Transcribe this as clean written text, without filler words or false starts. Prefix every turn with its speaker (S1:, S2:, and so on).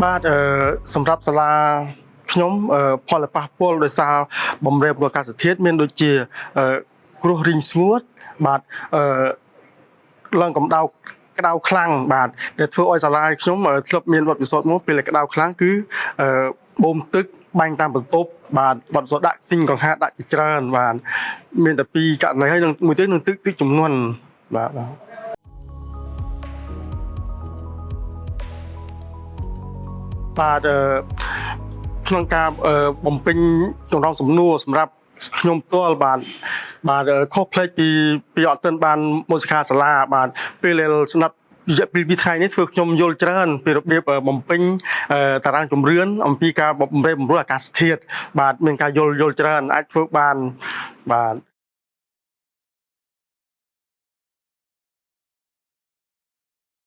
S1: បាទសម្រាប់សាលាខ្ញុំផលប៉ះពាល់ដោយសារបំរែបំរួលអាកាសធាតុមានដូចជាគ្រោះរីងស្ងួតបាទឡើងកម្ដៅក្តៅខ្លាំងបាទដែលធ្វើឲ្យសាលាខ្ញុំធ្លាប់មានវត្តពិសោធន៍មកពេលក្តៅខ្លាំងគឺបូមទឹកបាញ់តាមបន្ទប់បាទវត្តពិសោធន៍ដាក់ទិញកង្ហារដាក់ជាច្រើនបាទមានតែពីរករណីហើយនឹងមួយទៀតនឹងទឹកជំនន់បាទក្នុងការបំពេញចំណងសំណួរសម្រាប់ខ្ញុំផ្ទាល់បាទខុសប្លែកពីអត់ទាន់បានមកសិក្ខាសាលាបាទពេលស្ដាប់រយៈពេល2ថ្ងៃនេះធ្វើខ្ញុំយល់ច្រើនពីរបៀបបំពេញតារាងជំរឿនអំពីការបំរែបំរួលអាកាសធាតុបាទមានការយល់ច្រើនអាចធ្វើបានបាទ